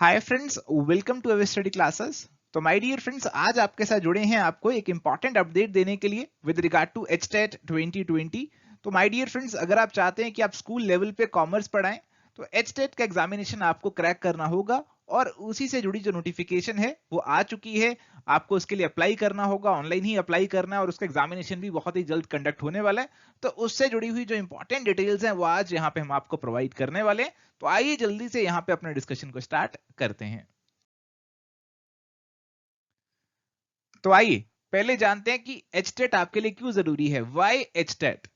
Hi friends, welcome to our study classes. तो my dear friends, आज आपके साथ जुड़े हैं आपको एक इंपॉर्टेंट अपडेट देने के लिए विद रिगार्ड टू एचटेट 2020। तो माय डियर फ्रेंड्स, अगर आप चाहते हैं कि आप स्कूल लेवल पे कॉमर्स पढ़ाएं तो एचटेट का एग्जामिनेशन आपको क्रैक करना होगा और उसी से जुड़ी जो नोटिफिकेशन है वो आ चुकी है। आपको उसके लिए अप्लाई करना होगा, ऑनलाइन ही अप्लाई करना है और उसका एग्जामिनेशन भी बहुत ही जल्द कंडक्ट होने वाला है। तो उससे जुड़ी हुई जो इंपॉर्टेंट डिटेल्स हैं वो आज यहाँ पे हम आपको प्रोवाइड करने वाले हैं। तो आइए जल्दी से यहाँ पे अपने डिस्कशन को स्टार्ट करते हैं। तो आइए पहले जानते हैं कि एचटेट आपके लिए क्यों जरूरी है। Why HTET?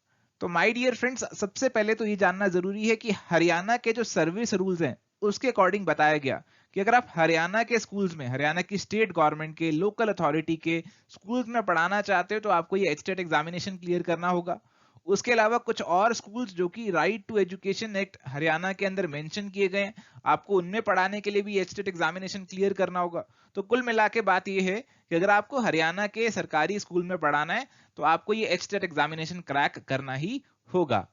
तो माय डियर फ्रेंड्स, सबसे पहले तो ये जानना जरूरी है कि हरियाणा के जो सर्विस रूल्स हैं उसके अकॉर्डिंग बताया गया कि अगर आप हरियाणा के स्कूल्स में, हरियाणा की स्टेट गवर्नमेंट के, लोकल अथॉरिटी के स्कूल्स में पढ़ाना चाहते हो तो आपको ये एचटेट एग्जामिनेशन क्लियर करना होगा। उसके अलावा कुछ और स्कूल्स जो कि right to education act Haryana के अंदर मेंशन किए गए हैं, आपको उनमें पढ़ाने के लिए भी एचटेट एग्जामिनेशन क्लियर करना होगा। तो कुल मिला के बात यह है कि अगर आपको हरियाणा के सरकारी स्कूल में पढ़ाना है तो आपको ये एचटेट एग्जामिनेशन क्रैक करना ही होगा।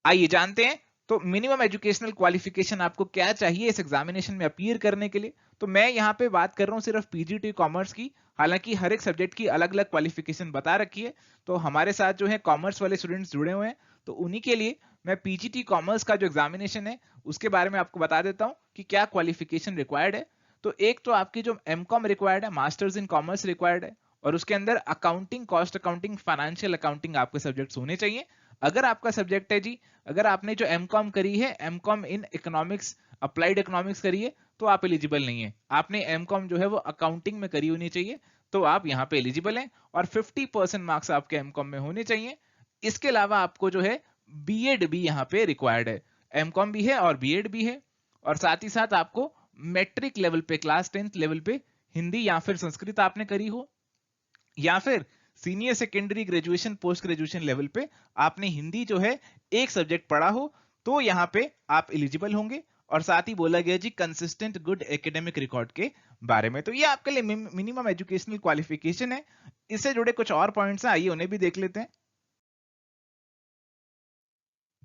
आइए जानते हैं तो मिनिमम एजुकेशनल क्वालिफिकेशन आपको क्या चाहिए इस एग्जामिनेशन में अपीयर करने के लिए। तो मैं यहाँ पे बात कर रहा हूँ सिर्फ पीजीटी कॉमर्स की, हालांकि हर एक सब्जेक्ट की अलग अलग क्वालिफिकेशन बता रखी है। तो हमारे साथ जो है कॉमर्स वाले स्टूडेंट्स जुड़े हुए हैं, तो उन्हीं के लिए मैं पीजीटी कॉमर्स का जो एग्जामिनेशन है उसके बारे में आपको बता देता हूँ कि क्या क्वालिफिकेशन रिक्वायर्ड है। तो एक तो आपकी जो एमकॉम रिक्वायर्ड है, मास्टर्स इन कॉमर्स रिक्वायर्ड है, और उसके अंदर accounting, cost accounting, financial accounting आपके सब्जेक्ट्स होने चाहिए। अगर आपका सब्जेक्ट है जी, अगर आपने जो एमकॉम करी है, MCom in economics, applied economics करी है, तो आप एलिजिबल नहीं है। आपने एमकॉम जो है वो अकाउंटिंग में करी होनी चाहिए, तो आप यहाँ पे एलिजिबल हैं और 50% मार्क्स आपके एमकॉम में होने चाहिए। इसके अलावा आपको जो है बीएड भी यहाँ पे रिक्वायर्ड है। एमकॉम भी है और बीएड भी है, और साथ ही साथ आपको मैट्रिक लेवल पे, क्लास 10th लेवल पे हिंदी या फिर संस्कृत आपने करी हो, या फिर senior secondary, graduation, post graduation level पे आपने हिंदी जो है एक सब्जेक्ट पढ़ा हो, तो यहाँ पे आप एलिजिबल होंगे। और साथ ही बोला गया जी कंसिस्टेंट गुड एकेडमिक रिकॉर्ड के बारे में। तो ये आपके लिए मिनिमम एजुकेशनल क्वालिफिकेशन है। इससे जुड़े कुछ और पॉइंट्स हैं, आइए उन्हें भी देख लेते हैं।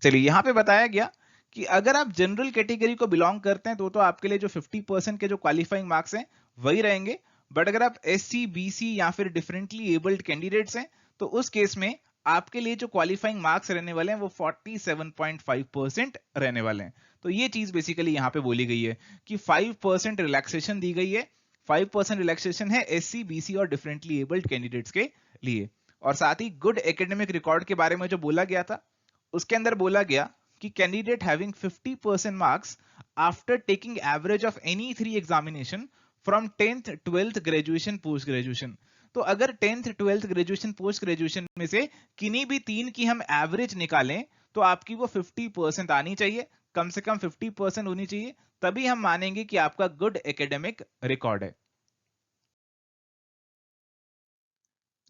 चलिए, यहाँ पे बताया गया कि अगर आप जनरल कैटेगरी को बिलोंग करते हैं तो आपके लिए जो 50% के जो क्वालिफाइंग मार्क्स हैं वही रहेंगे। बट अगर आप एस सी, बी सी या फिर डिफरेंटली एबल्ड कैंडिडेट्स हैं तो उस केस में आपके लिए जो क्वालिफाइंग मार्क्स रहने वाले हैं वो 47.5% रहने वाले हैं। तो ये चीज बेसिकली यहाँ पे बोली गई है कि 5% रिलैक्सेशन दी गई है। 5% रिलैक्सेशन है एस सी, बी सी और डिफरेंटली एबल्ड कैंडिडेट्स के लिए। और साथ ही गुड एकेडमिक रिकॉर्ड के बारे में जो बोला गया था, उसके अंदर बोला गया कि candidate having 50% marks after taking average of any 3 examination from 10th 12th graduation, post graduation. तो अगर 10th 12th graduation, post graduation में से किन्हीं भी 3 की हम एवरेज निकालें तो आपकी वो 50% आनी चाहिए, कम से कम 50% होनी चाहिए, तभी हम मानेंगे कि आपका गुड एकेडमिक रिकॉर्ड है।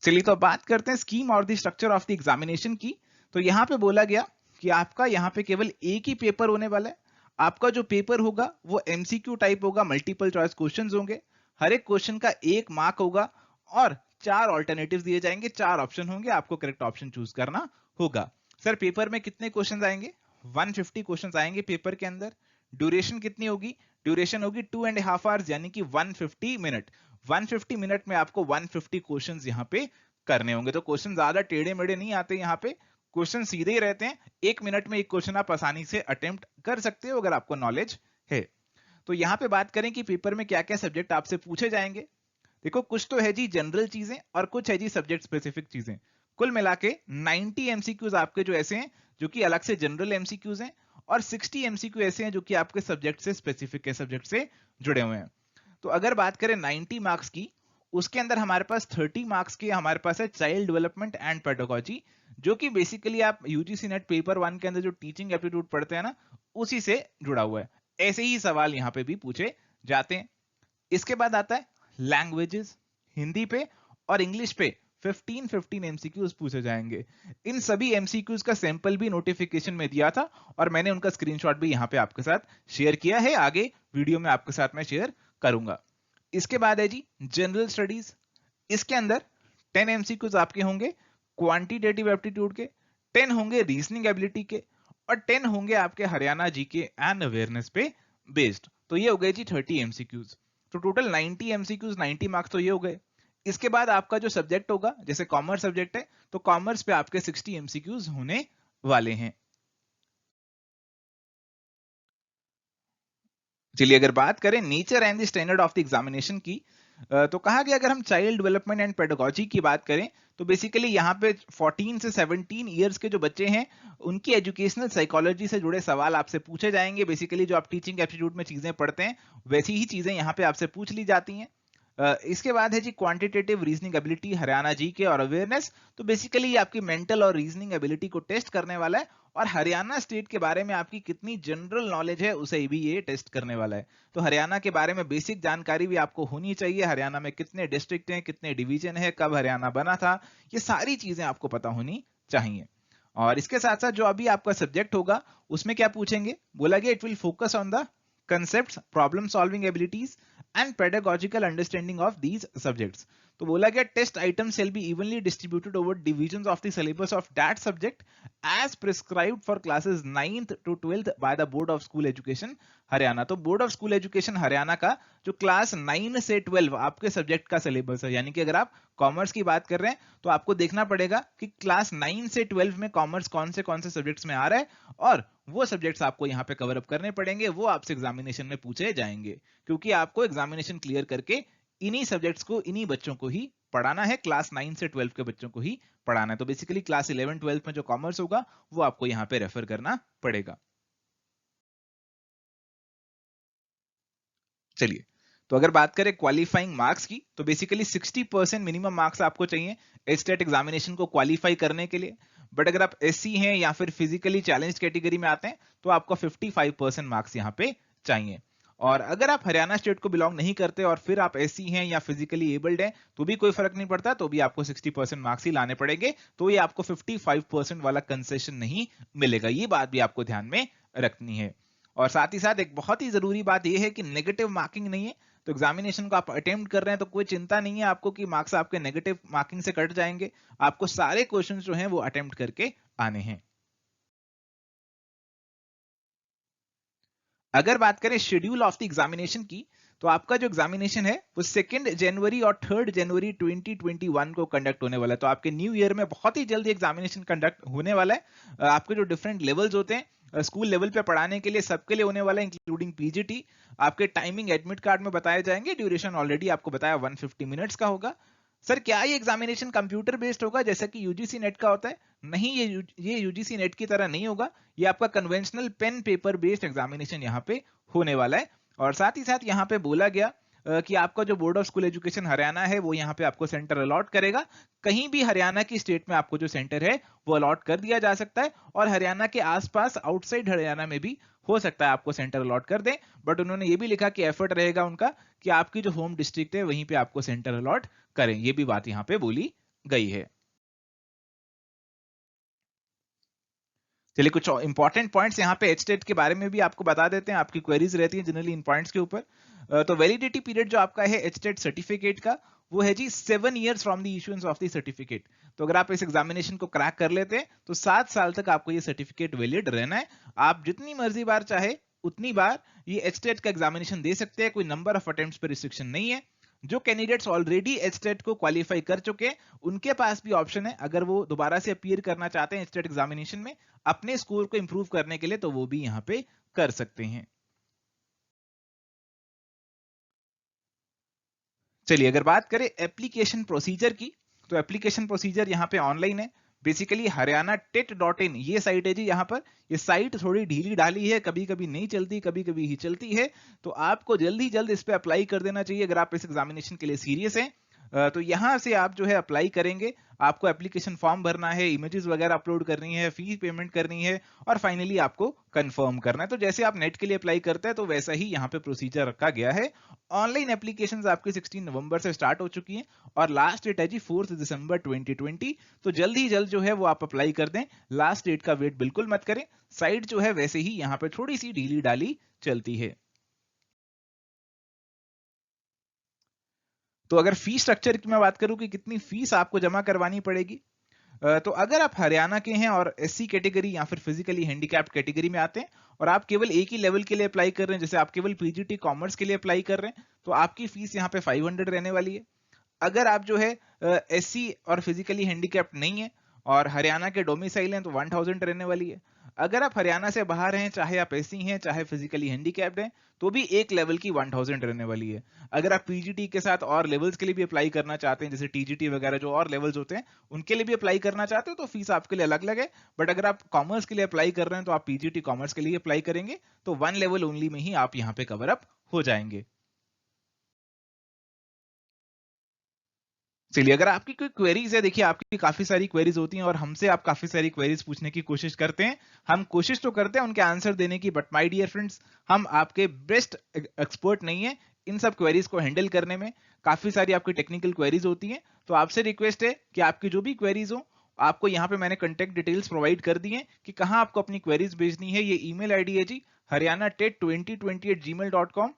चलिए, तो बात करते हैं स्कीम और the structure of the examination की। तो यहाँ पे बोला गया कि आपका यहाँ पे केवल एक ही पेपर होने वाला है। आपका जो पेपर होगा वो एमसीक्यू टाइप होगा, मल्टीपल चॉइस क्वेश्चंस होंगे। हर एक क्वेश्चन का 1 मार्क होगा और 4 ऑल्टरनेटिव्स दिए जाएंगे, 4 ऑप्शन होंगे, आपको करेक्ट ऑप्शन चूज करना होगा। सर, पेपर में कितने क्वेश्चन आएंगे? 150 क्वेश्चन आएंगे पेपर के अंदर। ड्यूरेशन कितनी होगी? ड्यूरेशन होगी 2.5 आवर्स, यानी कि 150 मिनट। 150 मिनट में आपको 150 क्वेश्चंस यहाँ पे करने होंगे। तो क्वेश्चन ज्यादा टेढ़े मेढ़े नहीं आते यहाँ पे, क्वेश्चन सीधे ही रहते हैं। 1 मिनट में एक क्वेश्चन आप आसानी से अटेम्प्ट कर सकते हो अगर आपको नॉलेज है। तो यहाँ पे बात करें कि पेपर में क्या क्या सब्जेक्ट आपसे पूछे जाएंगे। देखो, कुछ तो है जी जनरल चीजें और कुछ है जी सब्जेक्ट स्पेसिफिक चीजें। कुल मिला के 90 एमसीक्यूज आपके जो ऐसे हैं जो कि अलग से जनरल एमसीक्यूज हैं, और 60 एमसीक्यू ऐसे हैं जो कि आपके सब्जेक्ट से स्पेसिफिक के सब्जेक्ट से जुड़े हुए हैं। तो अगर बात करें 90 मार्क्स की, उसके अंदर हमारे पास 30 मार्क्स के हमारे पास है चाइल्ड डेवलपमेंट एंड पेडागोजी, जो कि बेसिकली आप यूजीसी नेट पेपर 1 के अंदर जो टीचिंग एप्टीट्यूड पढ़ते हैं ना, उसी से जुड़ा हुआ है। ऐसे ही सवाल यहाँ पे भी पूछे जाते हैं। इसके बाद आता है लैंग्वेजेस। हिंदी पे और इंग्लिश पे 15 एमसीक्यूज पूछे जाएंगे। इन सभी एमसीक्यूज का सैंपल भी नोटिफिकेशन में दिया था और मैंने उनका स्क्रीनशॉट भी यहाँ पे आपके साथ शेयर किया है, आगे वीडियो में आपके साथ मैं शेयर करूंगा। इसके बाद है जी जनरल स्टडीज। इसके अंदर 10 एमसीक्यूज आपके होंगे क्वांटिटेटिव एप्टीट्यूड के, 10 होंगे रीजनिंग एबिलिटी के, और 10 होंगे आपके हरियाणा जीके एंड अवेयरनेस पे बेस्ड। तो ये हो गए जी 30 एमसीक्यूज। तो टोटल 90 एमसीक्यूज, 90 मार्क्स तो ये हो गए। इसके बाद आपका जो सब्जेक्ट होगा, जैसे कॉमर्स सब्जेक्ट है तो कॉमर्स पे आपके 60 एमसीक्यूज होने वाले हैं। चलिए अगर बात करें nature and the standard of the examination की, तो कहा गया अगर हम चाइल्ड डेवलपमेंट एंड पेडागोजी की बात करें तो बेसिकली यहाँ पे 14 से 17 इयर्स के जो बच्चे हैं उनकी एजुकेशनल साइकोलॉजी से जुड़े सवाल आपसे पूछे जाएंगे। बेसिकली जो आप टीचिंग एप्टीट्यूड में चीजें पढ़ते हैं वैसी ही चीजें यहाँ पे आपसे पूछ ली जाती हैं। इसके बाद है जी क्वांटिटेटिव रीजनिंग एबिलिटी हरियाणा जी के और अवेयरनेस। तो बेसिकली ये आपकी मेंटल और रीजनिंग एबिलिटी को टेस्ट करने वाला है और हरियाणा स्टेट के बारे में आपकी कितनी जनरल नॉलेज है उसे भी ये टेस्ट करने वाला है। तो हरियाणा के बारे में बेसिक जानकारी भी आपको होनी चाहिए। हरियाणा में कितने डिस्ट्रिक्ट हैं, कितने डिवीजन है, कब हरियाणा बना था, ये सारी चीजें आपको पता होनी चाहिए। और इसके साथ साथ जो अभी आपका सब्जेक्ट होगा उसमें क्या पूछेंगे, बोला गया it will focus on the concepts, problem solving abilities and pedagogical understanding of these subjects। तो बोला गया test item shall be evenly distributed over divisions of the syllabus of that subject as prescribed for classes 9th to 12th by the Board of School Education Haryana. तो board of school education Haryana का जो class 9 से 12 आपके subject का syllabus है, यानी कि अगर आप कॉमर्स की बात कर रहे हैं तो आपको देखना पड़ेगा कि क्लास 9 से 12 में कॉमर्स कौन से सब्जेक्ट्स में आ रहा है और वो सब्जेक्ट्स आपको यहाँ पे कवर अप करने पड़ेंगे, वो आपसे एग्जामिनेशन में पूछे जाएंगे। क्योंकि आपको एग्जामिनेशन क्लियर करके इन्हीं सब्जेक्ट्स को इन्हीं बच्चों को ही पढ़ाना है, क्लास 9 से 12 के बच्चों को ही पढ़ाना है। तो बेसिकली क्लास 11 12 में जो कॉमर्स होगा वो आपको यहाँ पे रेफर करना पड़ेगा। चलिए, तो अगर बात करें क्वालिफाइंग मार्क्स की तो बेसिकली 60% मिनिमम मार्क्स आपको चाहिए एचटेट एग्जामिनेशन को क्वालिफाई करने के लिए। बट अगर आप एससी हैं या फिर फिजिकली चैलेंज कैटेगरी में आते हैं तो आपको 55% मार्क्स यहाँ पे चाहिए। और अगर आप हरियाणा स्टेट को बिलोंग नहीं करते और फिर आप एससी हैं या फिजिकली एबल्ड हैं तो भी कोई फर्क नहीं पड़ता, तो भी आपको 60% मार्क्स ही लाने पड़ेंगे। तो ये आपको 55% वाला कंसेशन नहीं मिलेगा, ये बात भी आपको ध्यान में रखनी है। और साथ ही साथ एक बहुत ही जरूरी बात यह है कि नेगेटिव मार्किंग नहीं है। तो एग्जामिनेशन को आप अटेम्प्ट कर रहे हैं तो कोई चिंता नहीं है आपको कि मार्क्स आपके नेगेटिव मार्किंग से कट जाएंगे। आपको सारे क्वेश्चंस जो हैं वो अटेम्प्ट करके आने हैं। अगर बात करें शेड्यूल ऑफ द एग्जामिनेशन की तो आपका जो एग्जामिनेशन है वो 2 जनवरी और 3 जनवरी 2021 को कंडक्ट होने वाला है। तो आपके न्यू ईयर में बहुत ही जल्दी एग्जामिनेशन कंडक्ट होने वाला है। आपके जो डिफरेंट लेवल्स होते हैं स्कूल लेवल पे पढ़ाने के लिए सबके लिए होने वाला है, इंक्लूडिंग पीजीटी। आपके टाइमिंग एडमिट कार्ड में बताए जाएंगे, ड्यूरेशन ऑलरेडी आपको बताया 150 मिनट्स का होगा। सर क्या ये एग्जामिनेशन कंप्यूटर बेस्ड होगा जैसा कि यूजीसी नेट का होता है? नहीं, ये यूजीसी नेट की तरह नहीं होगा। ये आपका conventional pen paper based examination यहाँ पे होने वाला है। और साथ ही साथ यहाँ पे बोला गया कि आपका जो board of school education Haryana है वो यहाँ पे आपको सेंटर अलॉट करेगा। कहीं भी हरियाणा की स्टेट में आपको जो सेंटर है वो अलॉट कर दिया जा सकता है और हरियाणा के आसपास आउटसाइड हरियाणा में भी हो सकता है आपको सेंटर अलॉट कर दें। बट उन्होंने ये भी लिखा कि एफर्ट रहेगा उनका कि आपकी जो होम डिस्ट्रिक्ट है वहीं पे आपको सेंटर अलॉट करें, ये भी बात यहाँ पे बोली गई है। चलिए कुछ इंपॉर्टेंट पॉइंट्स यहाँ पे एचटेट के बारे में भी आपको बता देते हैं, आपकी क्वेरीज रहती हैं जनरली इन पॉइंट्स के ऊपर। तो वैलिडिटी पीरियड जो आपका है एचटेट सर्टिफिकेट का वो है जी 7 years from the issuance of the certificate. तो अगर आप इस एग्जामिनेशन को क्रैक कर लेते हैं तो 7 साल तक आपको ये सर्टिफिकेट वैलिड रहना है। आप जितनी मर्जी बार चाहे उतनी बार ये एचटेट का एग्जामिनेशन दे सकते हैं, कोई नंबर ऑफ अटेम्प्ट्स पर रिस्ट्रिक्शन नहीं है। जो कैंडिडेट्स ऑलरेडी एचटेट को क्वालिफाई कर चुके हैं उनके पास भी ऑप्शन है, अगर वो दोबारा से अपीयर करना चाहते हैं एचटेट एग्जामिनेशन में अपने स्कोर को इंप्रूव करने के लिए, तो वो भी यहाँ पे कर सकते हैं। चलिए अगर बात करें एप्लीकेशन प्रोसीजर की तो एप्लीकेशन प्रोसीजर यहाँ पे ऑनलाइन है। Basically Haryana TET dot in ये साइट है जी। यहाँ पर ये साइट थोड़ी ढीली ढाली है, कभी कभी नहीं चलती, कभी कभी ही चलती है। तो आपको जल्दी जल्द इस पे अप्लाई कर देना चाहिए अगर आप इस एग्जामिनेशन के लिए सीरियस हैं। तो यहाँ से आप जो है अप्लाई करेंगे, आपको एप्लीकेशन फॉर्म भरना है, इमेजेस वगैरह अपलोड करनी है, फीस पेमेंट करनी है और फाइनली आपको कंफर्म करना है। तो जैसे आप नेट के लिए अप्लाई करते हैं तो वैसा ही यहाँ पे प्रोसीजर रखा गया है। ऑनलाइन एप्लीकेशंस आपकी 16 नवंबर से स्टार्ट हो चुकी हैं और लास्ट डेट है जी 4 दिसंबर 2020। तो जल्द ही जल्द जो है वो आप अप्लाई कर दें, लास्ट डेट का वेट बिल्कुल मत करें। साइट जो है वैसे ही यहाँ पे थोड़ी सी ढीली डाली चलती है। तो अगर फीस स्ट्रक्चर की मैं बात करूं कि कितनी फीस आपको जमा करवानी पड़ेगी, तो अगर आप हरियाणा के हैं और एससी कैटेगरी या फिर फिजिकली हैंडीकैप्ड कैटेगरी में आते हैं और आप केवल एक ही लेवल के लिए अप्लाई कर रहे हैं, जैसे आप केवल पीजीटी कॉमर्स के लिए अप्लाई कर रहे हैं, तो आपकी फीस यहाँ पे 500 रहने वाली है। अगर आप जो है एससी और फिजिकली हैंडीकैप्ड नहीं है और हरियाणा के डोमिसाइल हैं, तो 1000 रहने वाली है। अगर आप हरियाणा से बाहर हैं, चाहे आप एससी हैं चाहे फिजिकली हैंडीकैप्ड हैं, तो भी एक लेवल की 1000 रहने वाली है। अगर आप पीजीटी के साथ और लेवल्स के लिए भी अप्लाई करना चाहते हैं, जैसे टीजीटी वगैरह जो और लेवल्स होते हैं उनके लिए भी अप्लाई करना चाहते हो, तो फीस आपके लिए अलग अलग है। बट अगर आप कॉमर्स के लिए अप्लाई कर रहे हैं तो आप पीजीटी कॉमर्स के लिए अप्लाई करेंगे, तो 1 लेवल ओनली में ही आप यहाँ पे कवर अप हो जाएंगे। चलिए, अगर आपकी कोई क्वेरीज है, देखिए आपकी काफी सारी क्वेरीज होती हैं और हमसे आप काफी सारी क्वेरीज पूछने की कोशिश करते हैं। हम कोशिश तो करते हैं उनके आंसर देने की, बट माय डियर फ्रेंड्स, हम आपके बेस्ट एक्सपर्ट नहीं है इन सब क्वेरीज को हैंडल करने में। काफी सारी आपकी टेक्निकल क्वेरीज होती हैं, तो आपसे रिक्वेस्ट है कि आपकी जो भी क्वेरीज हो, आपको यहाँ पे मैंने कंटेक्ट डिटेल्स प्रोवाइड कर दी हैं कि कहाँ आपको अपनी क्वेरीज भेजनी है। ये ईमेल आईडी है जी, haryanatet2020@gmail.com।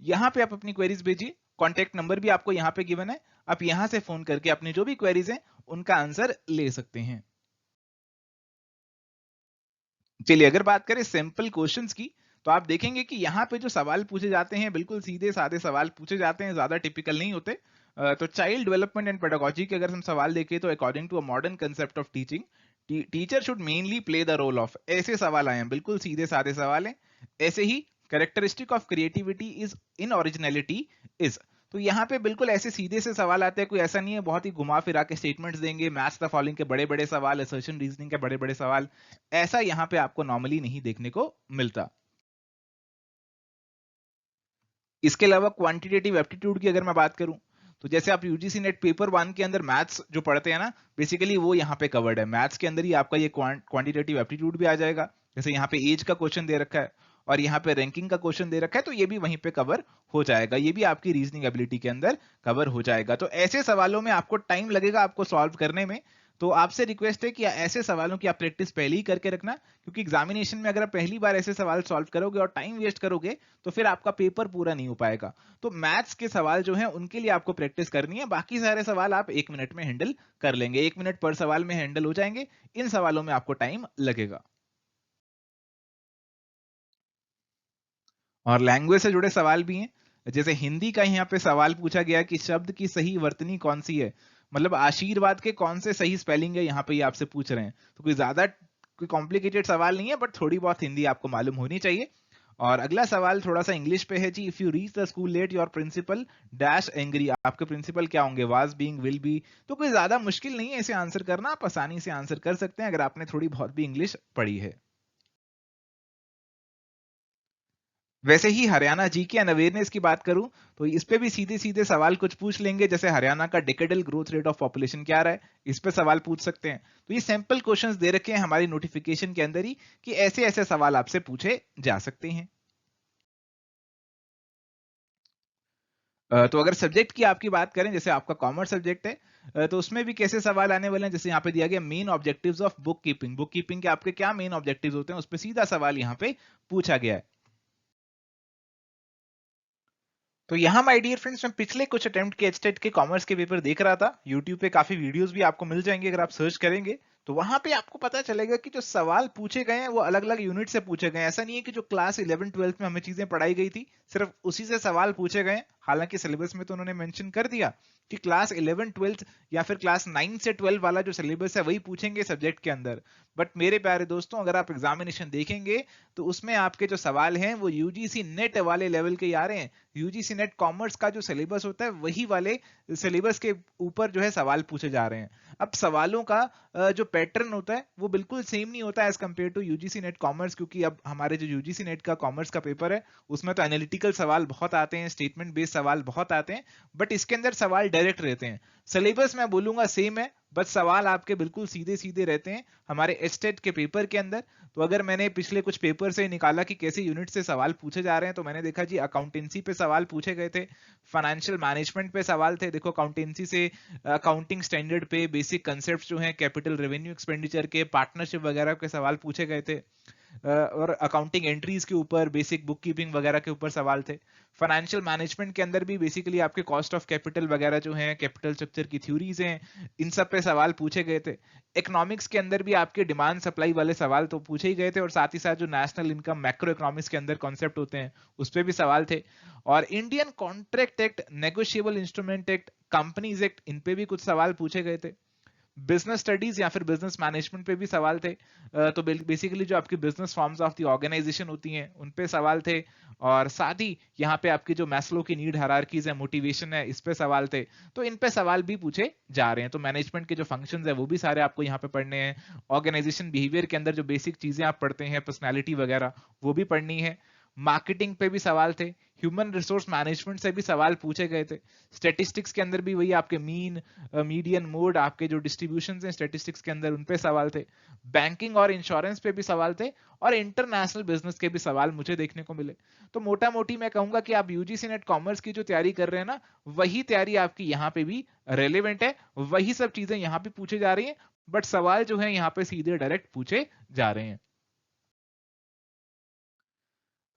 यहाँ पे आप अपनी क्वेरीज भेजिए। कॉन्टेक्ट नंबर भी आपको यहाँ पे गिवन है, आप यहां से फोन करके अपनी जो भी क्वेरीज हैं उनका आंसर ले सकते हैं। चलिए, अगर बात करें सिंपल क्वेश्चंस की, तो आप देखेंगे कि यहाँ पे जो सवाल पूछे जाते हैं बिल्कुल सीधे साधे सवाल पूछे जाते हैं, ज्यादा टिपिकल नहीं होते। तो चाइल्ड डेवलपमेंट एंड पेडागोजी के अगर हम सवाल देखें, तो according to a modern concept of teaching, teacher should mainly play the role of, ऐसे सवाल आए हैं, बिल्कुल सीधे साधे सवाल हैं। ऐसे ही characteristic of creativity is in originality is, तो यहाँ पे बिल्कुल ऐसे सीधे से सवाल आते हैं, कोई ऐसा नहीं है बहुत ही घुमा फिरा के स्टेटमेंट्स देंगे, मैथ्स द फॉलोइंग के बड़े बड़े सवाल, असर्शन रीजनिंग के बड़े बड़े सवाल, ऐसा यहाँ पे आपको नॉर्मली नहीं देखने को मिलता। इसके अलावा क्वांटिटेटिव एप्टीट्यूड की अगर मैं बात करूं, तो जैसे आप यूजीसी नेट पेपर 1 के अंदर मैथ्स जो पढ़ते हैं ना, बेसिकली वो यहाँ पे कवर्ड है। मैथ्स के अंदर ही आपका ये क्वांटिटेटिव एप्टीट्यूड भी आ जाएगा। जैसे यहाँ पे एज का क्वेश्चन दे रखा है और यहाँ पे रैंकिंग का क्वेश्चन दे रखा है, तो ये भी वहीं पे कवर हो जाएगा, ये भी आपकी रीजनिंग एबिलिटी के अंदर कवर हो जाएगा। तो ऐसे सवालों में आपको टाइम लगेगा आपको सॉल्व करने में, तो आपसे रिक्वेस्ट है कि ऐसे सवालों की आप प्रैक्टिस पहले ही करके रखना, क्योंकि एग्जामिनेशन में अगर आप पहली बार ऐसे सवाल सॉल्व करोगे और टाइम वेस्ट करोगे, तो फिर आपका पेपर पूरा नहीं हो पाएगा। तो मैथ्स के सवाल जो हैं उनके लिए आपको प्रैक्टिस करनी है, बाकी सारे सवाल आप 1 मिनट में हैंडल कर लेंगे, 1 मिनट पर सवाल में हैंडल हो जाएंगे। इन सवालों में आपको टाइम लगेगा। और लैंग्वेज से जुड़े सवाल भी हैं, जैसे हिंदी का यहाँ पे सवाल पूछा गया कि शब्द की सही वर्तनी कौन सी है, मतलब आशीर्वाद के कौन से सही स्पेलिंग है, यहाँ पे ये आपसे पूछ रहे हैं। तो कोई ज्यादा कोई कॉम्प्लिकेटेड सवाल नहीं है, बट थोड़ी बहुत हिंदी आपको मालूम होनी चाहिए। और अगला सवाल थोड़ा सा इंग्लिश पे है जी, if you reach the school late your principal dash angry, आपके प्रिंसिपल क्या होंगे, वाज बीइंग विल बी। तो कोई ज्यादा मुश्किल नहीं है इसे आंसर करना, आप आसानी से आंसर कर सकते हैं अगर आपने थोड़ी बहुत भी इंग्लिश पढ़ी है। वैसे ही हरियाणा जीके एंड अवेयरनेस की बात करूं, तो इस पे भी सीधे सीधे सवाल कुछ पूछ लेंगे, जैसे हरियाणा का decadal growth rate of population क्या रहा है, इस पे सवाल पूछ सकते हैं। तो ये सैंपल क्वेश्चंस दे रखे हैं हमारी नोटिफिकेशन के अंदर ही कि ऐसे ऐसे सवाल आपसे पूछे जा सकते हैं। तो अगर सब्जेक्ट की आपकी बात करें, जैसे आपका कॉमर्स सब्जेक्ट है, तो उसमें भी कैसे सवाल आने वाले हैं, जैसे यहाँ पे दिया गया main objectives of book keeping, book keeping के आपके क्या मेन ऑब्जेक्टिव्स होते हैं, उस पर सीधा सवाल यहाँ पे पूछा गया है। तो यहाँ माय डियर फ्रेंड्स, मैं पिछले कुछ अटेम्प्ट के एचटेट के कॉमर्स के पेपर देख रहा था, यूट्यूब पे काफी वीडियोस भी आपको मिल जाएंगे अगर आप सर्च करेंगे, तो वहां पे आपको पता चलेगा कि जो सवाल पूछे गए हैं वो अलग अलग यूनिट से पूछे गए हैं। ऐसा नहीं है कि जो क्लास 11 12 में हमें चीजें पढ़ाई गई थी सिर्फ उसी से सवाल पूछे गए हैं। हालांकि सिलेबस में तो उन्होंने मेंशन कर दिया कि क्लास 11 12 या फिर क्लास 9 से 12 वाला जो सिलेबस है वही पूछेंगे सब्जेक्ट के अंदर। बट मेरे प्यारे दोस्तों, अगर आप एग्जामिनेशन देखेंगे तो उसमें आपके जो सवाल हैं वो यूजीसी नेट वाले लेवल के ही आ रहे हैं। यूजीसी नेट कॉमर्स का जो सिलेबस होता है वही वाले सिलेबस के ऊपर जो है सवाल पूछे जा रहे हैं। अब सवालों का जो पैटर्न होता है वो बिल्कुल सेम नहीं होता है as compare to UGC NET commerce, क्योंकि अब हमारे जो यूजीसी नेट का कॉमर्स का पेपर है उसमें तो एनालिटिकल सवाल बहुत आते हैं, स्टेटमेंट बेस्ड सवाल बहुत आते हैं, बट इसके अंदर सवाल डायरेक्ट रहते हैं। सिलेबस मैं बोलूंगा सेम है, बस सवाल आपके बिल्कुल सीधे सीधे रहते हैं हमारे एचटेट के पेपर के अंदर। तो अगर मैंने पिछले कुछ पेपर से निकाला कि कैसे यूनिट से सवाल पूछे जा रहे हैं, तो मैंने देखा जी अकाउंटेंसी पे सवाल पूछे गए थे, फाइनेंशियल मैनेजमेंट पे सवाल थे, देखो अकाउंटेंसी से अकाउंटिंग स्टैंडर्ड पे बेसिक कंसेप्ट जो हैं कैपिटल रेवेन्यू एक्सपेंडिचर के, पार्टनरशिप वगैरह के सवाल पूछे गए थे। और अकाउंटिंग एंट्रीज के ऊपर, बेसिक बुक कीपिंग वगैरह के ऊपर सवाल थे। फाइनेंशियल मैनेजमेंट के अंदर भी बेसिकली आपके कॉस्ट ऑफ कैपिटल वगैरह जो है, कैपिटल स्ट्रक्चर की थ्योरीज हैं, इन सब पे सवाल पूछे गए थे। इकोनॉमिक्स के अंदर भी आपके डिमांड सप्लाई वाले सवाल तो पूछे ही गए थे, और साथ ही साथ जो नेशनल इनकम मैक्रो इकोनॉमिक्स के अंदर कॉन्सेप्ट होते हैं उस पे भी सवाल थे। और Indian contract act, negotiable instrument act, companies act, इन पे भी कुछ सवाल पूछे गए थे। बिजनेस स्टडीज या फिर बिजनेस मैनेजमेंट पे भी सवाल थे। तो बेसिकली जो आपकी business forms of the organisation होती हैं उन पे सवाल थे। और साथ ही यहाँ पे आपकी जो मैस्लो की नीड हायरार्कीज है, मोटिवेशन है, इस पे सवाल थे। तो इन पे सवाल भी पूछे जा रहे हैं। तो मैनेजमेंट के जो फंक्शंस है वो भी सारे आपको यहाँ पे पढ़ने हैं। ऑर्गेनाइजेशन बिहेवियर के अंदर जो बेसिक चीजें आप पढ़ते हैं, पर्सनैलिटी वगैरह, वो भी पढ़नी है। मार्केटिंग पे भी सवाल थे। ह्यूमन रिसोर्स मैनेजमेंट से भी सवाल पूछे गए थे। स्टेटिस्टिक्स के अंदर भी वही आपके मीन, मीडियन, मोड, आपके जो डिस्ट्रीब्यूशन हैं स्टेटिस्टिक्स के अंदर, उन पे सवाल थे। बैंकिंग और इंश्योरेंस पे भी सवाल थे। और इंटरनेशनल बिजनेस के भी सवाल मुझे देखने को मिले। तो मोटा मोटी मैं कहूंगा कि आप यूजीसी नेट कॉमर्स की जो तैयारी कर रहे हैं ना, वही तैयारी आपकी यहाँ पे भी रेलिवेंट है। वही सब चीजें यहाँ पे पूछे जा रही है, बट सवाल जो है यहाँ पे सीधे डायरेक्ट पूछे जा रहे हैं।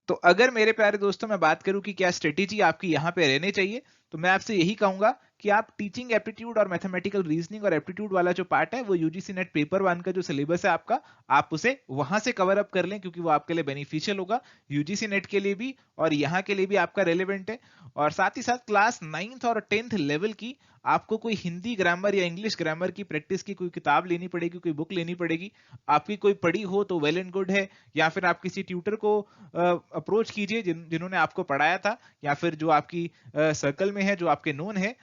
तो अगर मेरे प्यारे दोस्तों मैं बात करूं कि क्या स्ट्रेटेजी आपकी यहां पे रहने चाहिए, तो मैं आपसे यही कहूंगा कि आप टीचिंग एप्टीट्यूड और मैथमेटिकल रीजनिंग और एप्टीट्यूड वाला जो पार्ट है, वो यूजीसी नेट पेपर 1 का जो सिलेबस है आपका, आप उसे वहां से कवर अप कर लें, क्योंकि वो आपके लिए बेनिफिशियल होगा, यूजीसी नेट के लिए भी और यहाँ के लिए भी आपका रेलिवेंट है। और साथ ही साथ क्लास 9th और 10th लेवल की आपको कोई हिंदी ग्रामर या इंग्लिश ग्रामर की प्रैक्टिस की कोई किताब लेनी पड़ेगी, कोई बुक लेनी पड़ेगी। आपकी कोई पढ़ी हो तो वेल एंड गुड है, या फिर आप किसी ट्यूटर को अप्रोच कीजिए जिन्होंने आपको पढ़ाया था, या फिर जो आपकी सर्कल में है, जो आपके नोन है,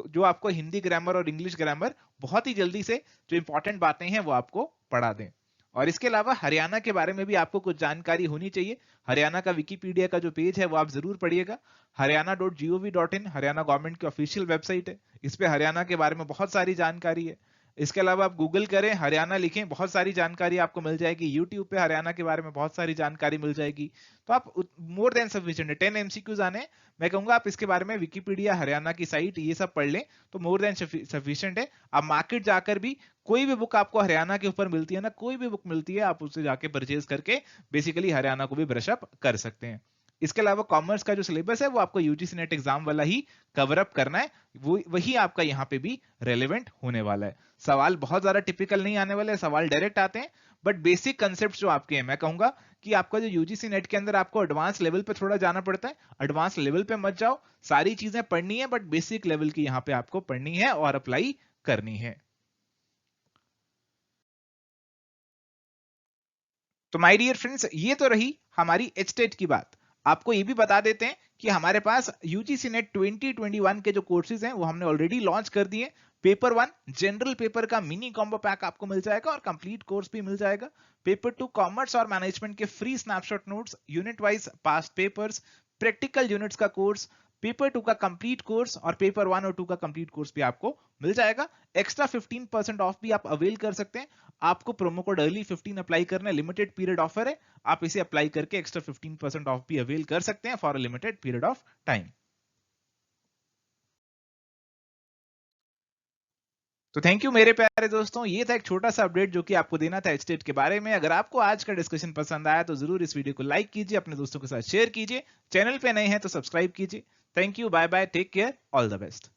जो आपको हिंदी ग्रामर और इंग्लिश ग्रामर बहुत ही जल्दी से जो इंपॉर्टेंट बातें हैं वो आपको पढ़ा दें। और इसके अलावा हरियाणा के बारे में भी आपको कुछ जानकारी होनी चाहिए। हरियाणा का विकिपीडिया का जो पेज है वो आप जरूर पढ़िएगा। haryana.gov.in हरियाणा गवर्नमेंट की ऑफिशियल वेबसाइट है। इस पे हरियाणा के बारे में बहुत सारी जानकारी है। इसके अलावा आप गूगल करें, हरियाणा लिखें, बहुत सारी जानकारी आपको मिल जाएगी। यूट्यूब पे हरियाणा के बारे में बहुत सारी जानकारी मिल जाएगी। तो आप मोर देन सफिशिएंट है। 10 एमसीक्यूज आने, मैं कहूंगा आप इसके बारे में विकिपीडिया, हरियाणा की साइट, ये सब पढ़ लें तो मोर देन सफिशिएंट है। आप मार्केट जाकर भी कोई भी बुक आपको हरियाणा के ऊपर मिलती है ना, कोई भी बुक मिलती है, आप उससे जाके परचेज करके बेसिकली हरियाणा को भी ब्रश अप कर सकते हैं। इसके अलावा कॉमर्स का जो सिलेबस है वो आपको यूजीसी नेट एग्जाम वाला ही कवर अप करना है, वो वही आपका यहाँ पे भी रेलेवेंट होने वाला है। सवाल बहुत ज्यादा टिपिकल नहीं आने वाले, सवाल डायरेक्ट आते हैं, बट बेसिक कंसेप्ट जो आपके हैं, मैं कहूंगा कि आपका जो यूजीसी नेट के अंदर आपको एडवांस लेवल पे थोड़ा जाना पड़ता है। एडवांस लेवल पे मत जाओ, सारी चीजें पढ़नी है, बट बेसिक लेवल की यहाँ पे आपको पढ़नी है और अप्लाई करनी है। तो माय डियर फ्रेंड्स, ये तो रही हमारी एचटेट की बात। आपको ये भी बता देते हैं कि हमारे पास यूजीसी नेट 2021 के जो कोर्सेज हैं वो हमने ऑलरेडी लॉन्च कर दिए। पेपर 1 जनरल पेपर का मिनी कॉम्बो पैक आपको मिल जाएगा और कंप्लीट कोर्स भी मिल जाएगा। पेपर 2 कॉमर्स और मैनेजमेंट के free snapshot notes, unit wise past papers, practical units का कोर्स, पेपर 2 का कंप्लीट कोर्स और पेपर 1 और 2 का कंप्लीट कोर्स भी आपको मिल जाएगा। एक्स्ट्रा 15% ऑफ भी आप अवेल कर सकते हैं। आपको प्रोमो कोड अर्ली 15 अप्लाई करना है, लिमिटेड पीरियड ऑफर है। आप इसे अप्लाई करके एक्स्ट्रा 15% ऑफ भी अवेल कर सकते हैं for a limited period of time. तो थैंक यू मेरे प्यारे दोस्तों, ये था एक छोटा सा अपडेट जो कि आपको देना था एचटेट के बारे में। अगर आपको आज का डिस्कशन पसंद आया तो जरूर इस वीडियो को लाइक कीजिए, अपने दोस्तों के साथ शेयर कीजिए, चैनल पे नए हैं तो सब्सक्राइब कीजिए। Thank you, bye bye, take care, all the best.